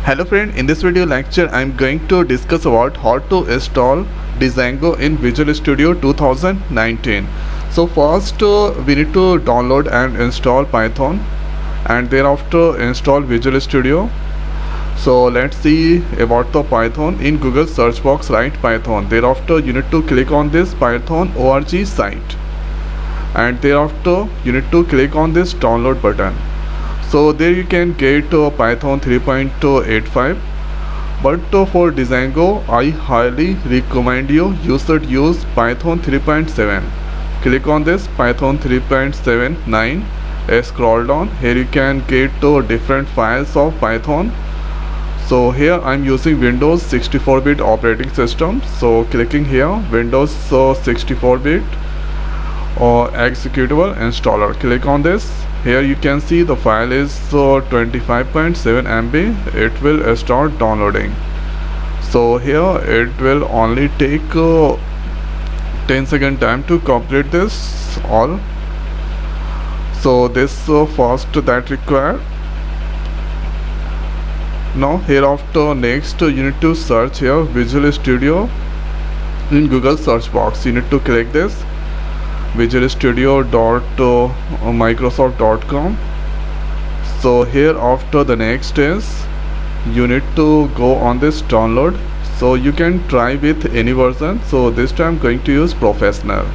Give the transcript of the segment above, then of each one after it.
Hello friend, in this video lecture I am going to discuss about how to install Django in Visual Studio 2019. So first we need to download and install Python and thereafter install Visual Studio. So let's see about the Python. In Google search box write Python. Thereafter you need to click on this Python org site and thereafter you need to click on this download button. So there you can get Python 3.85, but for Django I highly recommend you should use Python 3.7. Click on this Python 3.79, scroll down. Here you can get different files of Python. So here I'm using Windows 64-bit operating system, so clicking here Windows 64-bit or executable installer, click on this. Here you can see the file is 25.7 MB. It will start downloading. So here it will only take 10-second time to complete this all. So this first that required. Now hereafter next you need to search here Visual Studio in Google search box. You need to click this visualstudio.microsoft.com. so here after the next is you need to go on this download. So you can try with any version, so this time I'm going to use professional.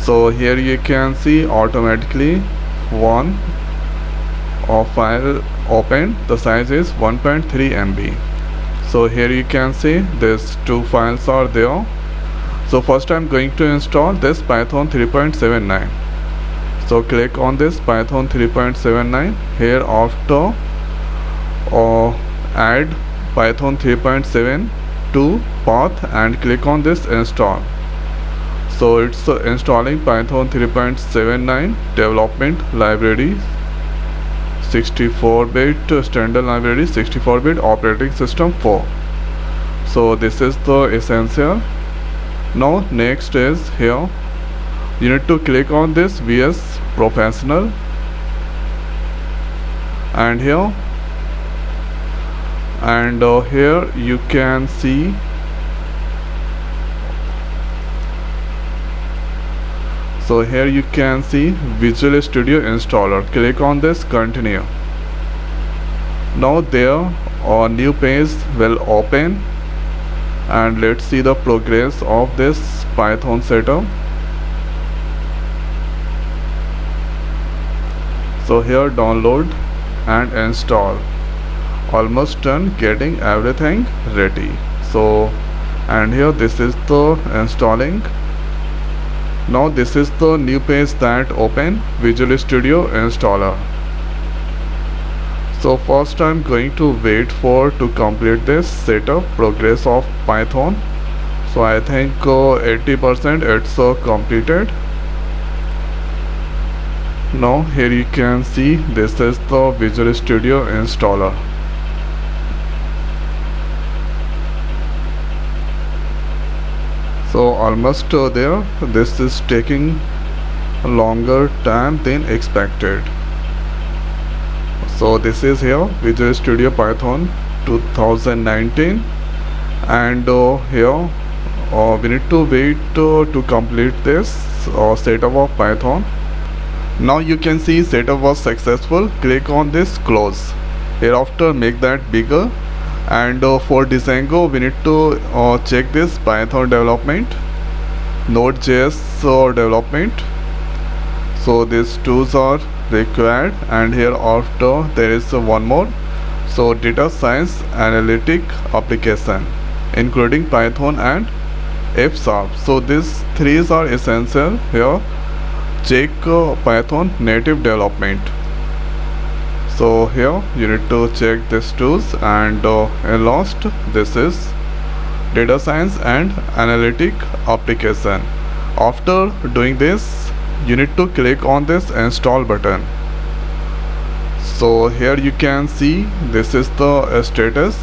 So here you can see automatically one file open, the size is 1.3 MB. so here you can see these two files are there. So first I'm going to install this Python 3.79. so click on this Python 3.79. here after add Python 3.7 to path and click on this install. So it's installing Python 3.79 development library, 64-bit standard library, 64-bit operating system 4. So this is the essential. Now next is here you need to click on this VS Professional and here you can see Visual Studio installer. Click on this continue. Now there a new page will open and let's see the progress of this Python setup. So here download and install, almost done, getting everything ready. So and here this is the installing. Now this is the new page that open Visual Studio installer. So first I'm going to wait for to complete this setup progress of Python. So I think 80% it's completed. Now here you can see this is the Visual Studio installer. So almost there. This is taking longer time than expected. So this is here Visual Studio Python 2019 and here we need to wait to complete this setup of Python. Now you can see setup was successful. Click on this close. Hereafter make that bigger and for Django we need to check this Python development, Node.js development. So these tools are required and here after there is one more. So data science analytic application including Python and F#. So these three are essential here. Check Python native development. So here you need to check these tools and in last this is data science and analytic application. After doing this you need to click on this install button. So here you can see this is the status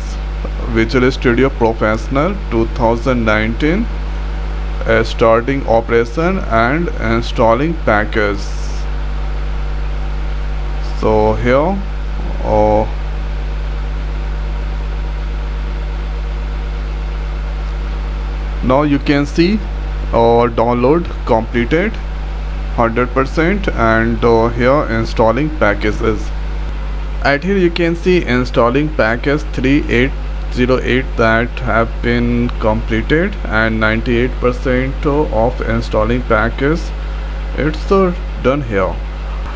Visual Studio Professional 2019 starting operation and installing package. So here Now you can see download completed 100%, and here installing packages. At here you can see installing package 3808 that have been completed, and 98% of installing package it's done here.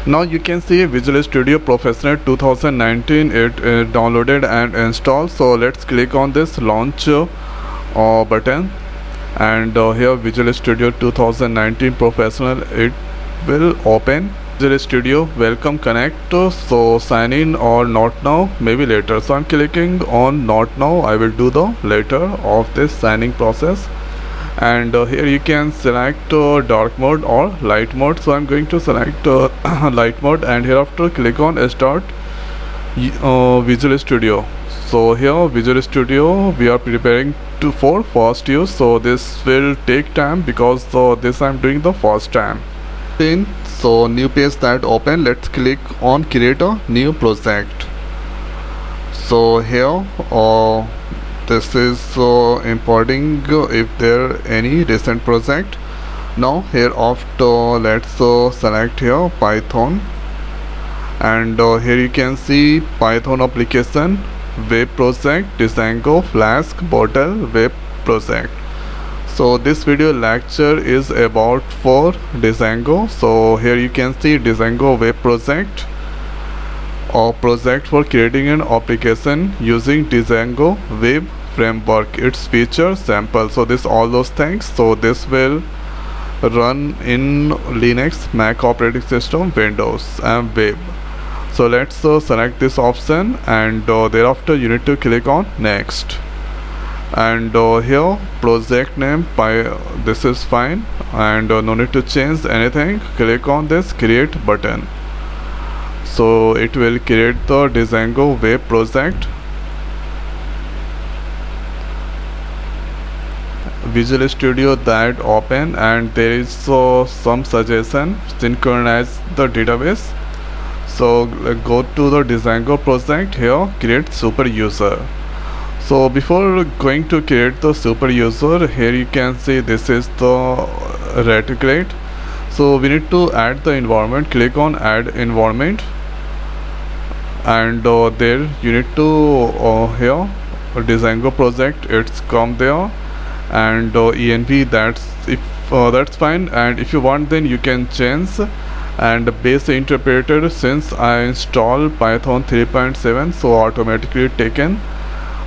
Now you can see Visual Studio Professional 2019 it downloaded and installed. So let's click on this launch button, and here Visual Studio 2019 Professional it will open. Visual Studio Welcome Connect, so sign in or not now, maybe later. So I'm clicking on not now. I will do the later of this signing process. And here you can select dark mode or light mode. So I'm going to select light mode, and hereafter click on start Visual Studio. So here Visual Studio we are preparing for first use, so this will take time because this I'm doing the first time. So new page that open, let's click on create a new project. So here this is importing if there any recent project. Now here after let's select here Python, and here you can see Python application, web project, Django, Flask, bottle, web project. So this video lecture is about for Django. So here you can see Django web project or project for creating an application using Django web framework, its feature sample. So this all those things. So this will run in Linux, Mac operating system, Windows and web. So let's select this option, and thereafter you need to click on next. And here project name this is fine, and no need to change anything. Click on this create button, so it will create the Django web project. Visual Studio that open, and there is some suggestion synchronize the database. So go to the Django project, here create super user. So before going to create the super user, here you can see this is the reticulate. So we need to add the environment. Click on add environment, and there you need to here Django project it's come there, and env that's fine. And if you want then you can change. And base interpreter, since I install Python 3.7, so automatically taken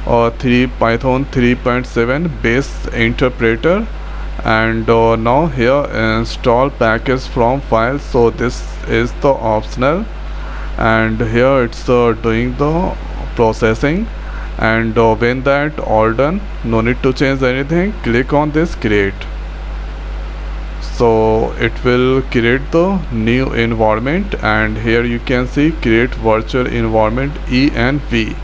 Python 3.7 base interpreter. And now here install package from file, so this is the optional, and here it's doing the processing. And when that all done, no need to change anything. Click on this create, so it will create the new environment. And here you can see create virtual environment env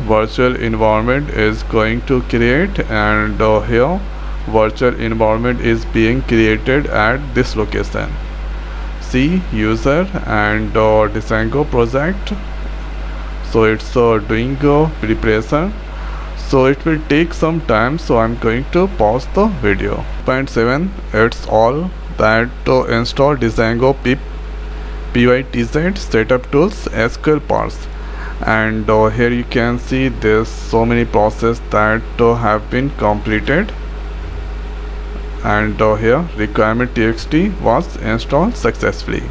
virtual environment is going to create, and here virtual environment is being created at this location. See user and Django project, so it's doing preparation, so it will take some time. So I'm going to pause the video. 0.7 it's all that install Django pip pytz setup tools SQL parse. And here you can see there's so many processes that have been completed. And here requirement txt was installed successfully.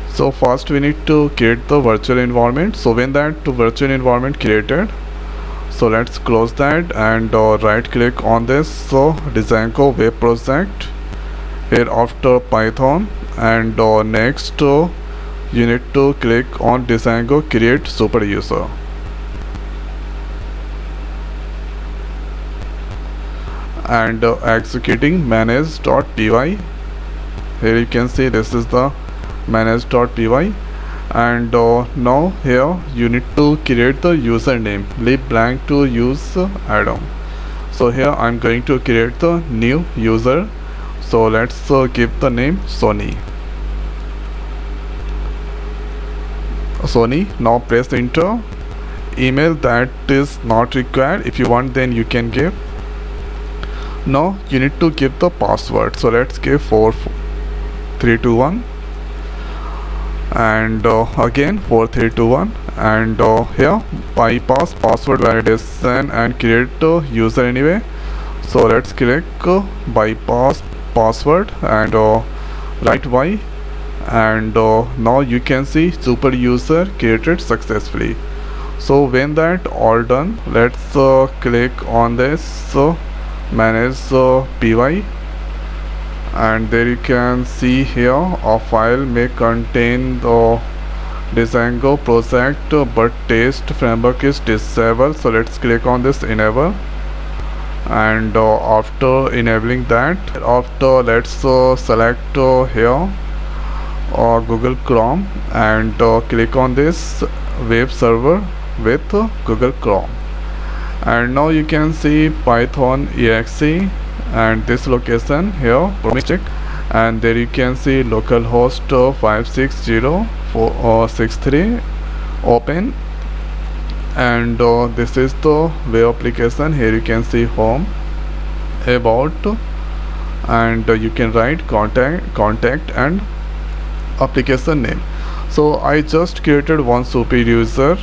So first we need to create the virtual environment. So when that virtual environment created, so let's close that, and right click on this, so Django web project, here after Python, and next you need to click on Django create super user. And executing manage.py, here you can see this is the manage.py. And now here you need to create the username, leave blank to use add-on. So here I'm going to create the new user, so let's give the name Sony. Now press enter. Email that is not required. If you want then you can give. Now you need to give the password, so let's give 4321 and again 4321 and here bypass password validation and create user anyway. So let's click bypass password and write Y and now you can see super user created successfully. So when that all done, let's click on this manage py and there you can see here a file may contain the Django project but test framework is disabled. So let's click on this enable and after enabling that, after let's select here Google Chrome and click on this web server with Google Chrome and now you can see Python exe and this location here check and there you can see localhost 560.63 open and this is the web application. Here you can see home, about and you can write contact and application name. So I just created one super user,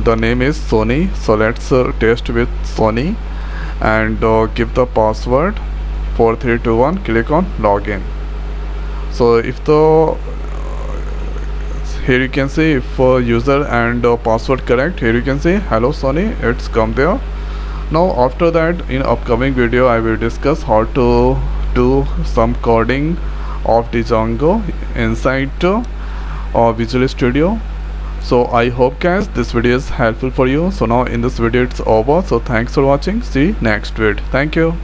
the name is Sony. So let's test with Sony and give the password 4321, click on login. So if the here you can see if user and password correct, here you can see hello Sony, it's come there. Now after that, in upcoming video I will discuss how to do some coding of the Django inside Visual Studio. So I hope guys this video is helpful for you. So now in this video it's over, so thanks for watching, see you next video. Thank you.